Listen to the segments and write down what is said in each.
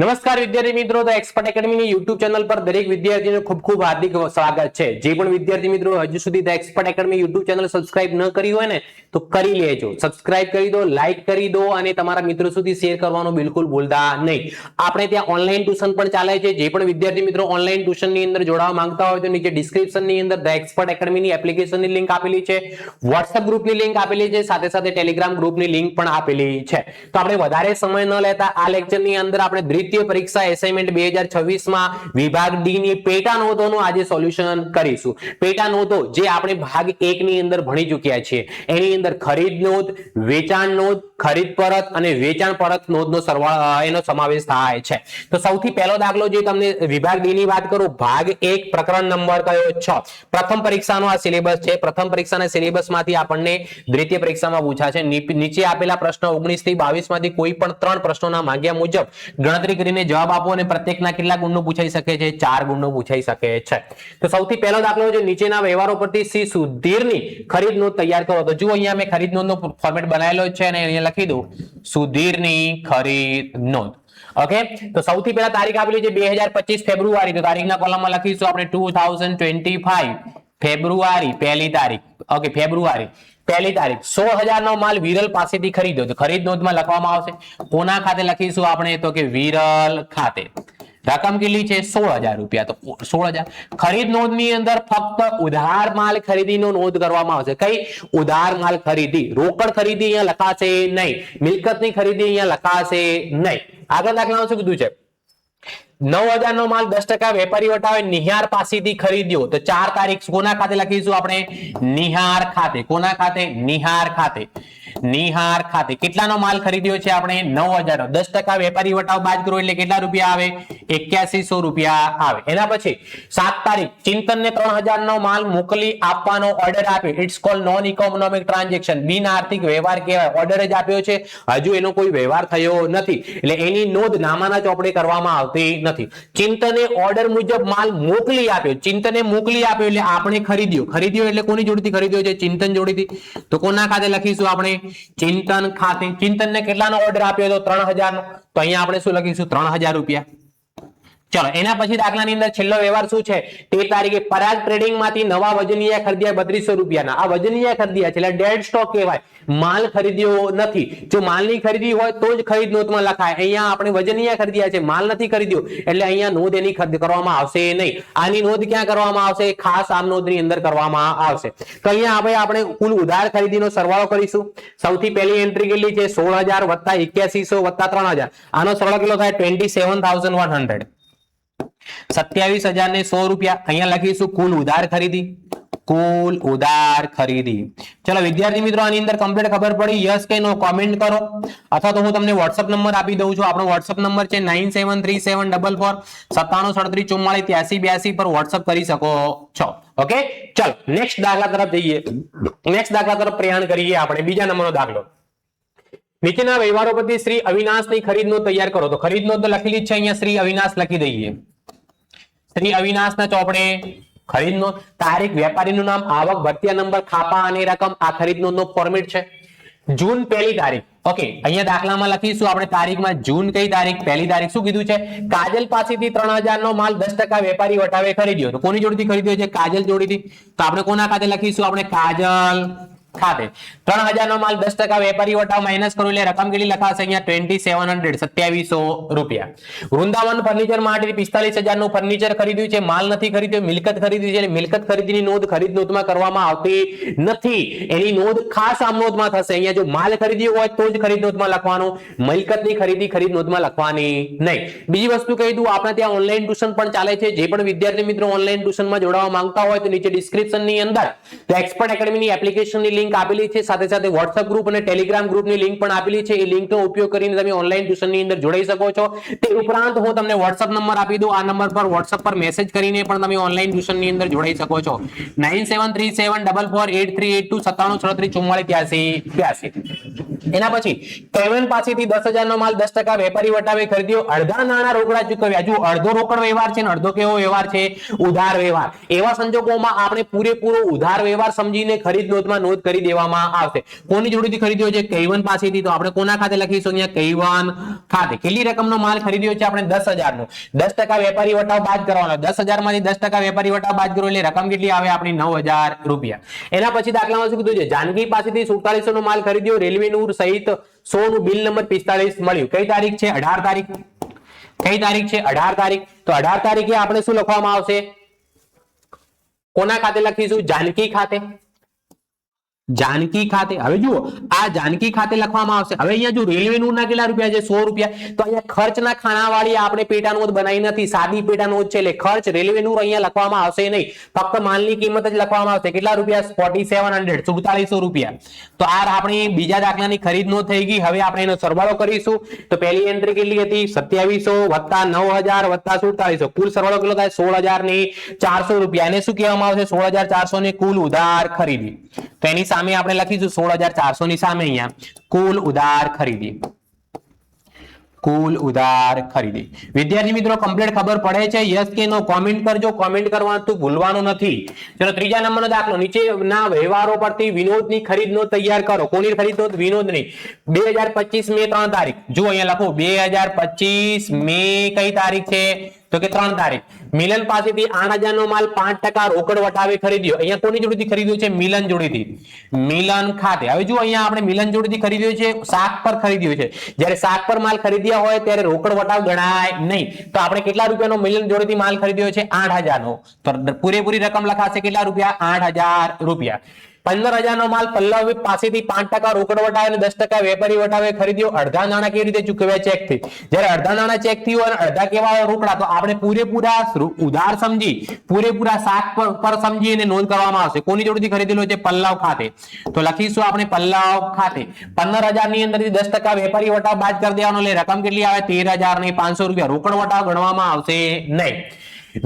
નમસ્કાર વિદ્યાર્થી મિત્રો, તો એક્સપર્ટ એકેડમીની યુટ્યુબ ચેનલ પર દરેક વિદ્યાર્થીને ખૂબ ખૂબ હાર્દિક સ્વાગત છે. જે પણ વિદ્યાર્થી મિત્રો હજુ સુધી the expert academy YouTube channel subscribe ન કરી હોય ને તો કરી લેજો. સબસ્ક્રાઇબ કરી દો, લાઈક કરી દો અને તમારા મિત્રો સુધી શેર કરવાનું બિલકુલ ભૂલતા નહીં. આપણે ત્યાં ઓનલાઈન ટ્યુશન પણ ચાલે છે. જે પણ વિદ્યાર્થી મિત્રો ઓનલાઈન ટ્યુશનની અંદર જોડાવા માંગતા હોય તો નીચે ડિસ્ક્રિપ્શનની અંદર ધ એક્સપર્ટ એકેડમીની એપ્લિકેશનની લિંક આપેલી છે, વોટ્સએપ ગ્રુપની લિંક આપેલી છે, સાથે સાથે ટેલિગ્રામ ગ્રુપની લિંક પણ આપેલી છે. તો આપણે વધારે સમય ન લેતા આ લેક્ચરની અંદર આપણે દ્વિતીય પરીક્ષા એસાઇનમેન્ટ 2026 માં વિભાગ ડી ની પેટા નોંધોનું આજે સોલ્યુશન કરીશું. પેટા નોંધો જે આપણે ભાગ 1 ની અંદર ભણી ચૂક્યા છીએ, એની અંદર ખરીદ નોંધ, વેચાણ નોંધ, ખરીદ પરત અને વેચાણ પરત નોંધનો એનો સમાવેશ થાય છે. તો સૌથી પહેલો દાખલો જે તમને વિભાગ ડી ની વાત કરું, ભાગ 1 પ્રકરણ નંબર કયો 6, પ્રથમ પરીક્ષાનો આ સિલેબસ છે. પ્રથમ પરીક્ષાના સિલેબસમાંથી આપણને દ્વિતીય પરીક્ષામાં પૂછાશે. નીચે આપેલા પ્રશ્ન 19 થી 22 માંથી કોઈ પણ 3 પ્રશ્નોના માંગ્યા મુજબ ગણતરી કરીને જવાબ આપો અને પ્રત્યેકના કેટલા ગુણનું પૂછાઈ શકે છે? 4 ગુણનું પૂછાઈ શકે છે. તો સૌથી પહેલો દાખલો છે, નીચેના વ્યવહારો પરથી સી સુધીરની ખરીદ નોંધ તૈયાર કરો. તો જુઓ અહીંયા મેં ખરીદ નોંધનો ફોર્મેટ બનાવેલો છે અને અહીંયા લખી દઉં સુધીરની ખરીદ નોંધ. ઓકે, તો સૌથી પહેલા તારીખ આપેલી છે 2025 ફેબ્રુઆરી. તો તારીખના કોલમમાં લખીશું આપણે 2025 ફેબ્રુઆરી પહેલી તારીખ. ઓકે, ફેબ્રુઆરી પહેલી તારીખ 16,000 નો માલ વિરલ પાસેથી ખરીદ્યો. તો ખરીદ નોંધમાં લખવામાં આવશે કોના ખાતે લખીશું આપણે? તો કે વિરલ ખાતે. રકમ કેટલી છે? 16,000 રૂપિયા. તો 16,000 ખરીદ નોંધની અંદર ફક્ત ઉધાર માલ ખરીદીનો નોંધ કરવામાં આવશે. કઈ? ઉધાર માલ ખરીદી. રોકડ ખરીદી અહીંયા લખાશે નહીં, મિલકતની ખરીદી અહીંયા લખાશે નહીં. આગળ દાખલામાં શું કીધું છે? 9,000 નો માલ 10% વેપારી વટાવે નિહાર પાસેથી ખરીદ્યો. તો 4 તારીખ કોના ખાતે લખીશું આપણે? નિહાર ખાતે. કોના ખાતે? નિહાર ખાતે. નિહાર ખાતે કેટલાનો માલ ખરીદ્યો છે આપણે? 9,000 નો. 10% વેપારી વટાવ બાદ કરો એટલે કેટલા રૂપિયા આવે? 8100 રૂપિયા આવે. એના પછી 7 તારીખ ચિંતનને 3,000 નો માલ મોકલી આપવાનો ઓર્ડર આપ્યો. It's called non economic transaction. બિન આર્થિક વ્યવહાર કહેવાય. ઓર્ડર જ આપ્યો છે, હજુ એનો કોઈ વ્યવહાર થયો નથી, એટલે એની નોંધ નામાના ચોપડે કરવામાં આવતી નથી. ચિંતને ઓર્ડર મુજબ માલ મોકલી આપ્યો. ચિંતને મોકલી આપ્યો એટલે આપણે ખરીદ્યો. ખરીદ્યો એટલે કોની જોડેથી ખરીદ્યો છે? ચિંતન જોડેથી. તો કોના ખાતે લખીશું આપણે? ચિંતન ખાતે. ચિંતનને કેટલાનો ઓર્ડર આપ્યો હતો? 3,000 નો. તો અહીંયા આપણે શું લખીશું? 3,000 રૂપિયા. ચલો, એના પછી દાખલાની અંદર છેલ્લો વ્યવહાર શું છે? 13 તારીખે પરાગ ટ્રેડિંગ માંથી નવા વજનીયા ખરીદ્યા 3200 રૂપિયાના. આ વજનીયા ખરીદ્યા છે એટલે ડેડ સ્ટોક કહેવાય, માલ ખરીદ્યો નથી. જો માલની ખરીદી હોય તો જ ખરીદ નોંધમાં લખાય. અહીંયા આપણે વજનીયા ખરીદ્યા છે, માલ નથી ખરીદ્યો એટલે અહીંયા નોંધ એની કરવામાં આવશે નહીં. આની નોંધ ક્યાં કરવામાં આવશે? ખાસ આમ નોંધની અંદર કરવામાં આવશે. તો અહીંયા આપણે કુલ ઉધાર ખરીદીનો સરવાળો કરીશું. સૌથી પહેલી એન્ટ્રી કેટલી છે? 16,000 વત્તા 8100 વત્તા 3,000. આનો સરવાળો કેટલો થાય? 27,100. 27,100 રૂપિયા. અહીંયા લખીશું કુલ ઉધાર ખરીદી. કુલ ઉધાર ખરીદી. ચલો વિદ્યાર્થી મિત્રો, આની અંદર કમ્પ્લીટ ખબર પડી? યસ કે નો કોમેન્ટ કરો, અથવા તો હું તમને વોટ્સઅપ નંબર આપી દઉં છું. આપણો વોટ્સઅપ નંબર છે 97374497448343 પર વોટ્સઅપ કરી શકો છો. ઓકે, ચલો નેક્સ્ટ દાખલા તરફ જઈએ. નેક્સ્ટ દાખલા તરફ પ્રયાણ કરીએ આપણે. બીજા નંબરનો દાખલો, નીચેના વ્યવહારો પરથી શ્રી અવિનાશની ખરીદ નોંધ તૈયાર કરો. તો ખરીદ નોંધ તો લખેલી જ છે, અહીંયા શ્રી અવિનાશ લખી દઈએ. શ્રી અવિનાશના ચોપડે ખરીદ નોંધ, તારીખ, વેપારીનું નામ, આવક, ભરતીયા નંબર, ખાપા અને રકમ. આ ખરીદ નોંધનો ફોર્મેટ છે. જૂન પહેલી તારીખ. ઓકે, અહીંયા દાખલામાં લખીશું આપણે તારીખમાં જૂન કઈ તારીખ? પહેલી તારીખ. શું કીધું છે? કાજલ પાસેથી 3,000 નો માલ 10% વેપારી વટાવે ખરીદ્યો. તો કોની જોડેથી ખરીદ્યો છે? કાજલ જોડેથી. તો આપણે કોના ખાતે લખીશું? આપણે કાજલ ખાતે. 3,000 નો માલ 10% વેપારી વટાવ માઇનસ કરો એટલે રકમ કેટલી લખાશે? અહીંયા 2700 2700 રૂપિયા. વૃંદાવન ફર્નિચર માટે 45,000 નું ફર્નિચર ખરીદ્યું છે, માલ નથી ખરીદ્યો, મિલકત ખરીદી છે. મિલકત ખરીદીની નોંધ ખરીદ નોંધમાં કરવામાં આવતી નથી. એની નોંધ ખાસ આમ નોંધમાં થશે. અહીંયા જો માલ ખરીદ્યો હોય તો જ ખરીદ નોંધમાં લખવાનું, મિલકતની ખરીદી ખરીદ નોંધમાં લખવાની નહીં. બીજી વસ્તુ કહી દઉં, આપણે ત્યાં ઓનલાઈન ટ્યુશન પણ ચાલે છે. જે પણ વિદ્યાર્થી મિત્રો ઓનલાઈન ટ્યુશનમાં જોડાવા માંગતા હોય તો નીચે ડિસ્ક્રિપ્શનની અંદર એક્સપર્ટ એકેડમીની એપ્લિકેશનની લિંક આપેલી છે, સાથે સાથે વોટ્સએપ ગ્રુપ અને ટેલિગ્રામ ગ્રુપની લિંક પણ આપેલી છે. એ લિંકનો ઉપયોગ કરીને તમે ઓનલાઈન ટ્યુશનની અંદર જોડાઈ શકો છો. તે ઉપરાંત હું તમને વોટ્સએપ નંબર આપી દઉં. આ નંબર પર વોટ્સએપ પર મેસેજ કરીને પણ તમે ઓનલાઈન ટ્યુશનની અંદર જોડાઈ શકો છો. 9737448384 એના પછી કેવન પાસેથી 10,000 નો માલ 10% વેપારી વટાવે ખરીદ્યો. અડધા નાણાં રોકડા ચૂકવ્યા. જો અડધો રોકડ વ્યવહાર છે ને અડધો કેવો વ્યવહાર છે? ઉધાર વ્યવહાર. એવા સંજોગોમાં આપણે પૂરેપૂરો ઉધાર વ્યવહાર સમજીને ખરીદ નોંધમાં નોંધ કરી મોકલી દેવામાં આવશે. કોની જોડેથી ખરીદ્યો છે? કૈવન પાસેથી. તો આપણે કોના ખાતે લખીશું? અહીંયા કૈવન ખાતે. કેટલી રકમનો માલ ખરીદ્યો છે આપણે? 10,000 નો. 10% વેપારી વટાવ બાદ કરવાનો. 10,000 માંથી 10% વેપારી વટાવ બાદ કરો એટલે રકમ કેટલી આવે આપણી? 9,000 રૂપિયા. એના પછી દાખલામાં શું કીધું છે? જાનકી પાસેથી 4700 નો માલ ખરીદ્યો, રેલવે નું સહિત 100 નું બિલ નંબર 45 મળ્યું. કઈ તારીખ છે? 18 તારીખ. કઈ તારીખ છે? 18 તારીખ. તો 18 તારીખે આપણે શું લખવામાં આવશે? કોના ખાતે લખીશું? જાનકી ખાતે. જાનકી ખાતે. હવે જુઓ, આ જાનકી ખાતે લખવામાં આવશે. હવે અહીંયા જો રેલવે નું ના કેટલા રૂપિયા છે? 100 રૂપિયા. તો અહીંયા ખર્ચના ખાનાવાળી આપણે પેટા નોંધ બનાવી નથી, સાદી પેટા નોંધ છે એટલે ખર્ચ રેલવે નું અહીંયા લખવામાં આવશે નહીં. ફક્ત માલની કિંમત જ લખવામાં આવશે. કેટલા રૂપિયા? 4700, 4700 રૂપિયા. તો આ આપણી બીજા દાખલાની ખરીદ નોંધ થઈ ગઈ. હવે આપણે એનો સરવાળો કરીશું. તો પહેલી એન્ટ્રી કેટલી હતી? 2700 વત્તા 9000 વત્તા 4700. કુલ સરવાળો કેટલો થાય? 16,400 રૂપિયા. એને શું કહેવામાં આવશે? 16,400 ની કુલ ઉધાર ખરીદી. તો એની સામે આપણે લખીશું 16,400 ની સામે અહીંયા કુલ ઉધાર ખરીદી. કુલ ઉધાર ખરીદી. વિદ્યાર્થી મિત્રો કમ્પ્લીટ ખબર પડે છે? યસ કે નો? કોમેન્ટ કરજો. કોમેન્ટ કરવાનું તો ભૂલવાનું નથી. ચલો ત્રીજા નંબરનો દાખલો. નીચેના વ્યવહારો પરથી વિનોદની ખરીદ નોંધ તૈયાર કરો. કોની ખરીદ નોંધ? વિનોદની. 2025 મે 3 તારીખ. જો અહીંયા લખો 2025 મે કઈ તારીખ છે? તો કે 3 તારીખ. મિલન પાસેથી 8,000 નો માલ 5% રોકડ વટાવે ખરીદ્યો. અહીંયા કોની જોડેથી ખરીદ્યો છે? મિલન જોડેથી. મિલન ખાતે. હવે જો અહીંયા આપણે મિલન જોડેથી ખરીદ્યો છે, શાક પર ખરીદ્યો છે. જ્યારે શાક પર માલ ખરીદ્યા હોય ત્યારે રોકડ વટાવ ગણાય નહીં. તો આપણે કેટલા રૂપિયાનો મિલન જોડેથી માલ ખરીદ્યો છે? 8,000 નો. તો પૂરેપૂરી રકમ લખાશે કેટલા રૂપિયા? 8,000 રૂપિયા. 15,000 નો માલ પલ્લવ પાસેથી 5% રોકડ વટાવે અને 10% વેપારી વટાવે ખરીદ્યો. અડધા નાણાં કેવી રીતે ચૂકવ્યા? ચેક થી. જ્યારે અડધા નાણાં ચેક થી હોય અને અડધા કેવા હોય? રોકડા. તો આપણે પૂરેપૂરા ઉધાર સમજી, પૂરેપૂરા શાક પર સમજી અને નોંધ કરવામાં આવશે. કોની જોડેથી ખરીદેલો છે? પલ્લવ ખાતે. તો લખીશું આપણે પલ્લવ ખાતે. 15,000 ની અંદરથી 10% વેપારી વટાવ બાદ કરી દેવાનો એટલે રકમ કેટલી આવે? 13,500 રૂપિયા. રોકડ વટાવ ગણવામાં આવશે નહીં.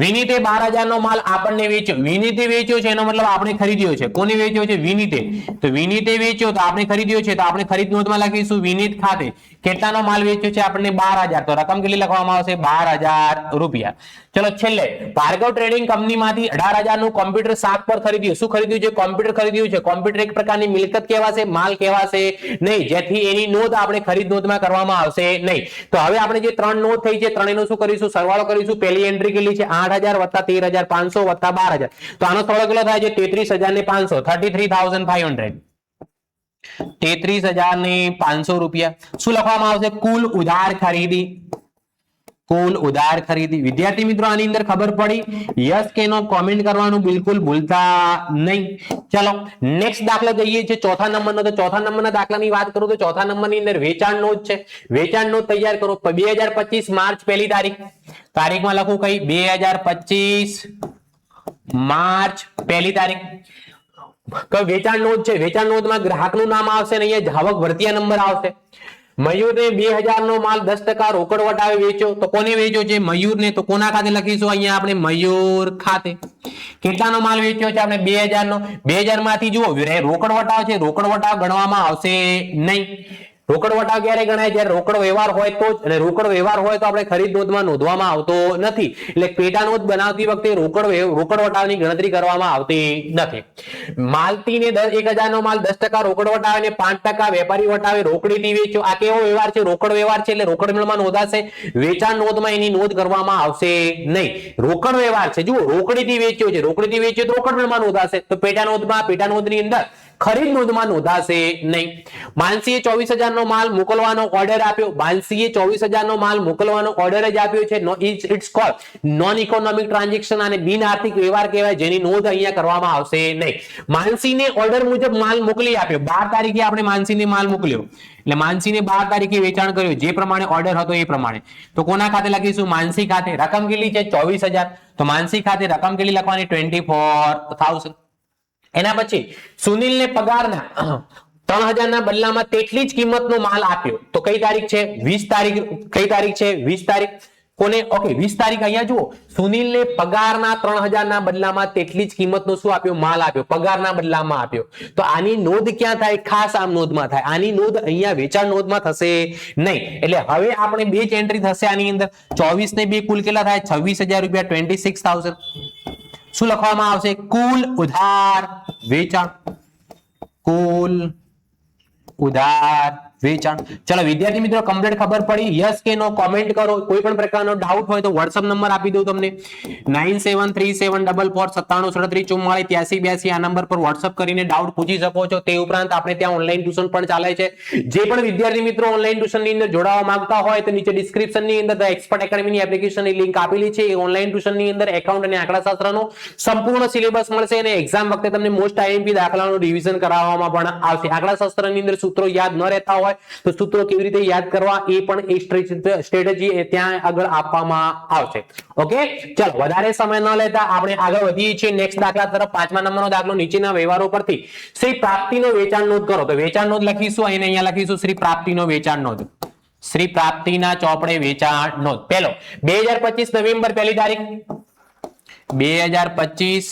વિનીતે 12,000 નો માલ આપણને વેચ્યો. વિનીતે વેચ્યો છે એનો મતલબ આપણે ખરીદ્યો છે. કોને વેચ્યો છે? વિનીતે. તો વિનીતે વેચ્યો તો આપણે ખરીદ્યો છે. તો આપણે ખરીદ નોંધમાં લખીશું વિનીત ખાતે. કેટલાનો માલ વેચ્યો છે? આપણને 12,000. તો રકમ કેટલી લખવામાં આવશે? 12,000 રૂપિયા. ચલો છેલ્લે ભાર્ગવ ટ્રેડિંગ કંપનીમાંથી 18,000 નું કોમ્પ્યુટર શાક પર ખરીદ્યું. શું ખરીદ્યું છે? કોમ્પ્યુટર ખરીદ્યું છે. કોમ્પ્યુટર એક પ્રકારની મિલકત કહેવાશે, માલ કહેવાશે નહીં, જેથી એની નોંધ આપણે ખરીદ નોંધમાં કરવામાં આવશે નહીં. તો હવે આપણે જે 3 નોંધ થઈ છે, ત્રણેયનો શું કરીશું? સરવાળો કરીશું. પહેલી એન્ટ્રી કેટલી છે? 8,000 વત્તા 13,500 વત્તા 12,000. તો આનો સરવાળો કેટલો થાય છે? 33,500. 33,500. 33,500 રૂપિયા. શું લખવામાં આવશે? કુલ ઉધાર ખરીદી. કુલ ઉધાર ખરીદી. વિદ્યાર્થી મિત્રો આની અંદર ખબર પડી? યસ કે નો? કોમેન્ટ કરવાનું બિલકુલ ભૂલતા નહીં. ચલો નેક્સ્ટ દાખલો જઈએ છે ચોથા નંબરનો. તો ચોથા નંબરના દાખલાની વાત કરું તો ચોથા નંબરની અંદર વેચાણ નોંધ છે. વેચાણ નોંધ તૈયાર કરો. 2025 માર્ચ 1 તારીખ. તારીખમાં લખું કઈ? 2025 માર્ચ 1 તારીખ. વેચાણ નોંધ છે. વેચાણ નોંધમાં ગ્રાહકનું નામ આવશે ને અહીંયા જાવક ભરતીયા નંબર આવશે. મયુરને 2,000 નો માલ 10% રોકડ વટાવે વેચ્યો. તો કોને વેચ્યો છે? મયુરને. તો કોના ખાતે લખીશું? અહીંયા આપણે મયુર ખાતે. કેટલાનો માલ વેચ્યો છે? આપણે 2,000 નો. 2,000 માંથી જુઓ રોકડ વટાવ છે. રોકડ વટાવ ગણવામાં આવશે નહીં. રોકડ વટાવ ક્યારે ગણાય? જ્યારે રોકડ વ્યવહાર હોય તો જ. અને રોકડ વ્યવહાર હોય તો આપણે ખરીદ નોંધમાં નોંધવામાં આવતો નથી. એટલે પેટા નોંધ બનાવતી વખતે રોકડ વટાવની ગણતરી કરવામાં આવતી નથી. માલતીને 1,000 નો માલ 10% રોકડ વટાવે અને 5% વેપારી વટાવે રોકડીથી વેચ્યો. આ કેવો વ્યવહાર છે? રોકડ વ્યવહાર છે એટલે રોકડ મેળમાં નોંધાશે. વેચાણ નોંધમાં એની નોંધ કરવામાં આવશે નહીં. રોકડ વ્યવહાર છે. જુઓ રોકડીથી વેચ્યો છે. રોકડીથી વેચ્યો તો રોકડ મેળમાં નોંધાશે. તો પેટા નોંધની અંદર ખરીદ નોંધમાં નોંધાશે નહીં. માનસીએ 24,000 નો માલ મોકલવાનો ઓર્ડર આપ્યો. માનસીએ 24,000 નો માલ મોકલવાનો ઓર્ડર જ આપ્યો છે. It's called non economic transaction અને બિન આર્થિક વ્યવહાર કહેવાય, જેની નોંધ અહીંયા કરવામાં આવશે નહીં. માનસીને ઓર્ડર મુજબ માલ મોકલી આપ્યો. 12 તારીખે આપણે માનસીને માલ મોકલ્યો. એટલે માનસીને 12 તારીખે વેચાણ કર્યું. જે પ્રમાણે ઓર્ડર હતો એ પ્રમાણે. તો કોના ખાતે લખીશું? માનસી ખાતે. રકમ કેટલી છે? 24,000. તો માનસી ખાતે રકમ કેટલી લખવાની? 24,000. એના પછી સુનિલને પગારના 3,000 ના બદલામાં તેટલી જ કિંમતનો માલ આપ્યો. તો કઈ તારીખ છે? 20 તારીખ. કઈ તારીખ છે? 20 તારીખ. કોને? ઓકે 20 તારીખ. અહીંયા જુઓ સુનિલને પગારના 3,000 ના બદલામાં તેટલી જ કિંમતનો શું આપ્યો? માલ આપ્યો. પગારના બદલામાં આપ્યો. તો આની નોંધ ક્યાં થાય? ખાસ આમ નોંધમાં થાય. આની નોંધ અહીંયા વેચાણ નોંધમાં થશે નહીં. એટલે હવે આપણે બે જ એન્ટ્રી થશે આની અંદર. 24 ને 2 કુલ કેટલા થાય? 26,000 રૂપિયા. 26,000. શું લખવામાં આવશે? કુલ ઉધાર વેચાણ. કુલ ઉધાર વેચાણ. ચલો વિદ્યાર્થી મિત્રો કમ્પ્લીટ ખબર પડી? યસ કે નો કોમેન્ટ કરો. કોઈ પણ પ્રકારનો ડાઉટ હોય તો WhatsApp નંબર આપી દઉં તમને 973744973744 આ નંબર પર WhatsApp કરીને ડાઉટ પૂછી શકો છો. તે ઉપરાંત આપણે ત્યાં ઓનલાઈન ટ્યુશન પણ ચાલે છે. જે પણ વિદ્યાર્થી મિત્રો ઓનલાઈન ટ્યુશનની અંદર જોડાવા માંગતા હોય તો નીચે ડિસ્ક્રિપ્શનની અંદર ધ એક્સપર્ટ એકેડમીની એપ્લિકેશનની લિંક આપેલી છે. એ ઓનલાઈન ટ્યુશનની અંદર એકાઉન્ટ અને આંકડાશાસ્ત્રનો સંપૂર્ણ સિલેબસ મળશે અને એક્ઝામ વખતે તમને મોસ્ટ આઈએમપી દાખલાનું રિવિઝન કરાવવામાં પણ આવશે. આંકડાશાસ્ત્રની અંદર સૂત્રો યાદ ન રહેતા હોય તો સૂત્રો કેવી રીતે યાદ કરવા એ પણ એ સ્ટ્રેટેજી ત્યાં આગળ આપવામાં આવશે. ઓકે, ચલો વધારે સમય ન લેતા આપણે આગળ વધીએ છીએ નેક્સ્ટ દાખલા તરફ. 5મા નંબરનો દાખલો નીચેના વ્યવહારો પરથી શ્રી પ્રાપ્તિનો વેચાણ નોંધ કરો. તો વેચાણ નોંધ લખીશું અને અહીંયા લખીશું શ્રી પ્રાપ્તિનો વેચાણ નોંધ. શ્રી પ્રાપ્તિના ચોપડે વેચાણ નોંધ. પહેલો 2025 નવેમ્બર પહેલી તારીખ. 2025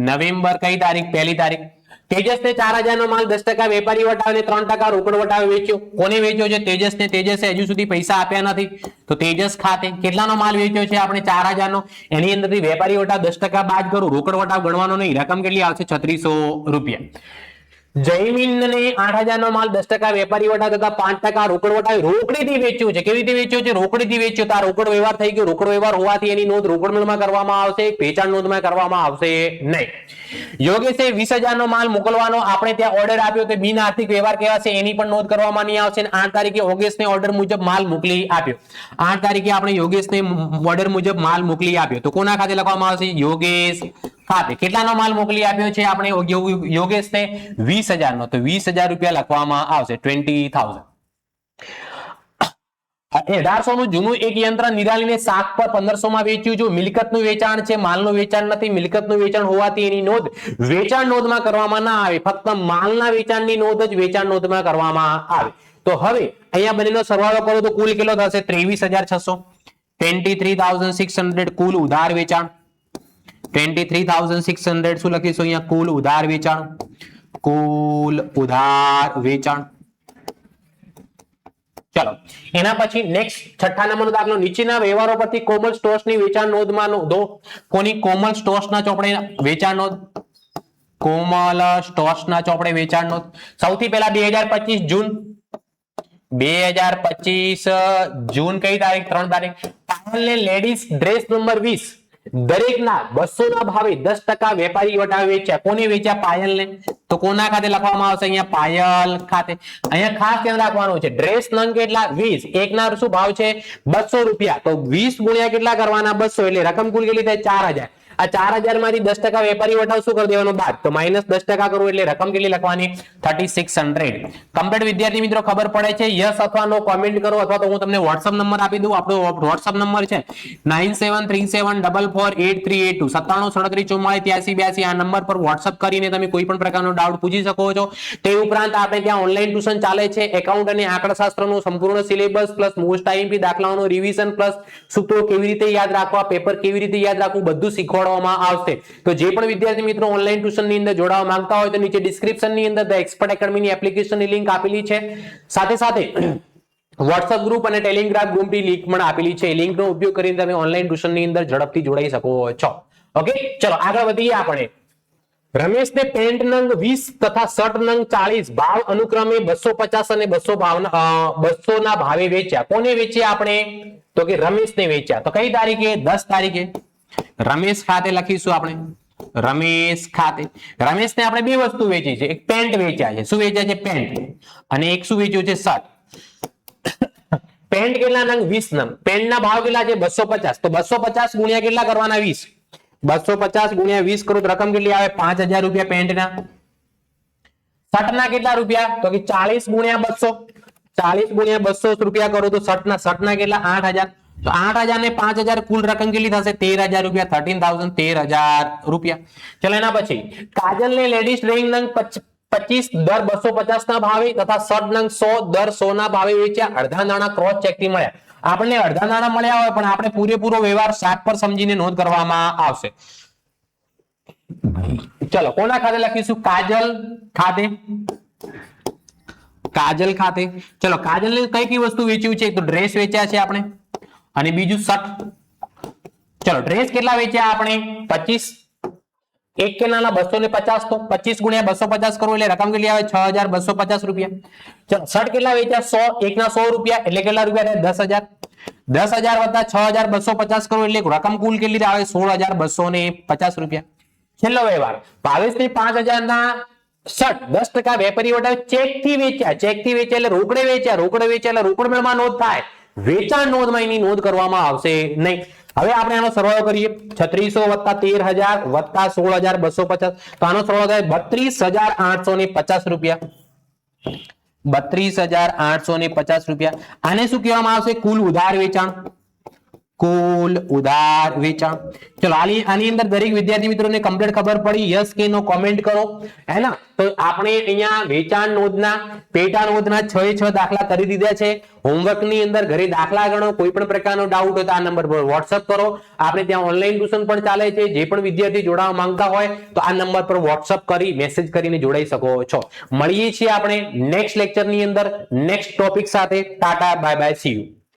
નવેમ્બર કઈ તારીખ? પહેલી તારીખ. તેજસને 4000 નો માલ 10% વેપારી વટાવે 3% રોકડ વટાવે વેચ્યો. કોને વેચ્યો છે? તેજસને. તેજસે હજુ સુધી પૈસા આપ્યા નથી તો તેજસ ખાતે કેટલાનો માલ વેચ્યો છે આપણે? 4000 નો. એની અંદરથી વેપારી વટાવ 10% બાદ કરું, રોકડ વટાવ ગણવાનો નહીં. રકમ કેટલી આવશે? 3600 રૂપિયા. જયમીનને 8000 નો માલ 10% વેપારી વટાવ તથા 5% રોકડ વટાવે રોકડીથી વેચ્યો છે. કેવી રીતે વેચ્યો છે? રોકડીથી વેચ્યો. તો આ રોકડ વ્યવહાર થઈ ગયો. રોકડ વ્યવહાર હોવાથી એની નોંધ રોકડ નોંધમાં કરવામાં આવશે, વેચાણ નોંધમાં કરવામાં આવશે નહીં. યોગેશે 20000 નો માલ મોકલવાનો આપણે ત્યાં ઓર્ડર આપ્યો તો બિન આર્થિક વ્યવહાર કહેવાશે, એની પણ નોંધ કરવામાં નહીં આવશે. 8 તારીખે યોગેશને ઓર્ડર મુજબ માલ મોકલી આપ્યો. 8 તારીખે આપણે યોગેશને ઓર્ડર મુજબ માલ મોકલી આપ્યો તો કોના ખાતે લખવામાં આવશે? યોગેશ ખાતે. કેટલાનો માલ મોકલી આપ્યો છે આપણે યોગેશને? 20000 નો. તો 20000 રૂપિયા લખવામાં આવશે. 20000. 1800 નું જૂનું એક યંત્ર નિરાલીને શાક પર 1500 માં વેચ્યું. જો મિલકતનું વેચાણ છે, માલનું વેચાણ નથી. મિલકતનું વેચાણ હોવાથી એની નોંધ વેચાણ નોંધમાં કરવામાં ના આવે. ફક્ત માલના વેચાણની નોંધ જ વેચાણ નોંધમાં કરવામાં આવે. તો હવે અહીંયા બંનેનો સરવાળો કરો તો કુલ કેટલો થશે? 23600. 23600 કુલ ઉધાર વેચાણ. 23600 શું લખીશું અહીંયા? કુલ ઉધાર વેચાણ. કુલ ઉધાર વેચાણ. ચલો એના પછી નેક્સ્ટ 6થા નંબરનો દાખલો. નીચેના વ્યવહારો પરથી કોમલ સ્ટોર્સની વેચાણ નોંધમાં નોંધો. કોની? કોમલ સ્ટોર્સના ચોપડે વેચાણ નોંધ. કોમલ સ્ટોર્સના ચોપડે વેચાણ નોંધ. સૌથી પહેલા 2025 જૂન. 2025 જૂન કઈ તારીખ? 3 તારીખ. પાયલને લેડીઝ ડ્રેસ નંબર 20 દરેકના 200 ના ભાવે 10% વેપારી વટાવે વેચ્યા. કોને વેચ્યા? પાયલને. તો કોના ખાતે લખવામાં આવશે? અહીંયા પાયલ ખાતે. અહીંયા ખાસ ધ્યાન રાખવાનું છે ડ્રેસ નંગ કેટલા? 20. એકના શું ભાવ છે? 200 રૂપિયા. તો 20 ગુણ્યા કેટલા કરવાના? 200 એટલે રકમ કુલ કેટલી થાય? 4000. આ 4000 માંથી 10% વેપારી વટાવ શું કરી દેવાનો? બાદ. તો -10% કરવું એટલે રકમ કેટલી લખવાની? 3600. કમ્પ્લીટ વિદ્યાર્થી મિત્રો ખબર પડે છે? યસ અથવા નો કોમેન્ટ કરો અથવા તો હું તમને WhatsApp નંબર આપી દઉં. આપણો WhatsApp નંબર છે 9737448382 9737448382. આ નંબર પર WhatsApp કરીને તમે કોઈ પણ પ્રકારનો ડાઉટ પૂછી શકો છો. તે ઉપરાંત આપણે ત્યાં ઓનલાઈન ટ્યુશન ચાલે છે. એકાઉન્ટ અને આંકડાશાસ્ત્રનું સંપૂર્ણ સિલેબસ પ્લસ મોસ્ટ આઈએમપી દાખલાઓનું રિવિઝન પ્લસ સૂત્રો કેવી રીતે યાદ રાખવા, પેપર કેવી રીતે યાદ રાખવું બધું શીખવાડવામાં આવશે. તો જે પણ વિદ્યાર્થી મિત્રો ઓનલાઈન ટ્યુશનની અંદર જોડાવા માંગતા હોય તો નીચે ડિસ્ક્રિપ્શનની અંદર ધ એક્સપર્ટ એકેડમીની એપ્લિકેશનની લિંક આપેલી છે. સાથે સાથે WhatsApp ગ્રુપ અને ટેલિગ્રામ ગ્રુપની લિંક પણ આપેલી છે. લિંકનો ઉપયોગ કરીને તમે ઓનલાઈન ટ્યુશનની અંદર ઝડપથી જોડાઈ શકો છો. ઓકે, ચલો આગળ વધીએ આપણે. રમેશને પેન્ટ નંગ 20 તથા શર્ટ નંગ 40 ભાવ અનુક્રમે 250 અને 200 ના ભાવે વેચ્યા. કોને વેચ્યા આપણે? તો કે રમેશને વેચ્યા. તો કઈ તારીખે? 10 તારીખે. રમેશ ખાતે લખીશું આપણે. રમેશ ખાતે. રમેશને આપણે બે વસ્તુ વેચી છે. એક પેન્ટ વેચ્યા છે. શું વેચ્યા છે? પેન્ટ. અને એક શું વેચ્યું છે? શર્ટ. પેન્ટ કેટલા નંગ? 20 નંગ. પેન્ટના ભાવ કેટલા છે? 250. તો 250 ગુણ્યા કેટલા કરવાના? 20. 250 ગુણ્યા 20 કરો તો રકમ કેટલી આવે? 5000 રૂપિયા પેન્ટના. શર્ટના કેટલા રૂપિયા? તો કે 40 ગુણ્યા 200. 40 ગુણ્યા 200 રૂપિયા કરો તો શર્ટના કેટલા? 8000. તો 8000 ને 5000 કુલ રકમ કેટલી થશે? 13000 રૂપિયા. 13000 13000 રૂપિયા. ચલો એના પછી કાજલને લેડીઝ ડ્રેસિંગ નંગ 25 દર 250 ના ભાવે તથા શર્ટ નંગ 100 દર 100 ના ભાવે વેચ્યા. અડધા નાણા ક્રોસ ચેક થી મળ્યા. આપણને અડધા નાણા મળ્યા હોય પણ આપણે પૂરેપૂરો વ્યવહાર શાક પર સમજીને નોંધ કરવામાં આવશે. ચલો કોના ખાતે લખીશું? કાજલ ખાતે. કાજલ ખાતે. ચલો કાજલને કઈ કઈ વસ્તુ વેચ્યું છે? તો ડ્રેસ વેચ્યા છે આપણે અને બીજું શર્ટ. ચલો ડ્રેસ કેટલા વેચ્યા આપણે? 25. એક કેનાલના 250 તો 25 ગુણ્યા 250 કરો એટલે રકમ કેટલી આવે 6250 રૂપિયા. ચલો શર્ટ કેટલા વેચ્યા 100, એકના 100 રૂપિયા એટલે કેટલા રૂપિયા થાય 10,000 વત્તા 6250 કરો એટલે રકમ કુલ કેટલી આવે 16,250 રૂપિયા. છેલ્લો વ્યવહાર ભાવેશને 5,000 ના શર્ટ 10% વેપારી વટાવે ચેક થી વેચ્યા એટલે રોકડે વેચ્યા એટલે રોકડ મેળમાં નોંધ થાય, વેચાણ નોંધમાં એની નોંધ કરવામાં આવશે નહીં. હવે આપણે આનો સરવાળો કરીએ 3600 વત્તા 13,000 વત્તા 16,250 તો આનો સરવાળો થાય 32,850 રૂપિયા. 32,850 રૂપિયા. આને શું કહેવામાં આવશે કુલ ઉધાર વેચાણ. ચલો આની અંદર દરેક વિદ્યાર્થી મિત્રોને કમ્પ્લીટ ખબર પડી? યસ કે નો કોમેન્ટ કરો. હે ના? તો આપણે અહીંયા વેચાણ નોંધના પેટા નોંધના 6 દાખલા કરી દીધા છે. હોમવર્ક ની અંદર ઘરે દાખલા ગણો. કોઈ પણ પ્રકારનો ડાઉટ હોય તો આ નંબર પર વોટ્સઅપ કરો. આપણે ત્યાં ઓનલાઈન ટ્યુશન પણ ચાલે છે. જે પણ વિદ્યાર્થી જોડાવા માંગતા હોય તો આ નંબર પર વોટ્સઅપ કરી મેસેજ કરીને જોડાઈ શકો છો. મળીએ છીએ આપણે નેક્સ્ટ લેક્ચર ની અંદર નેક્સ્ટ ટોપિક સાથે. Tata bye bye see you.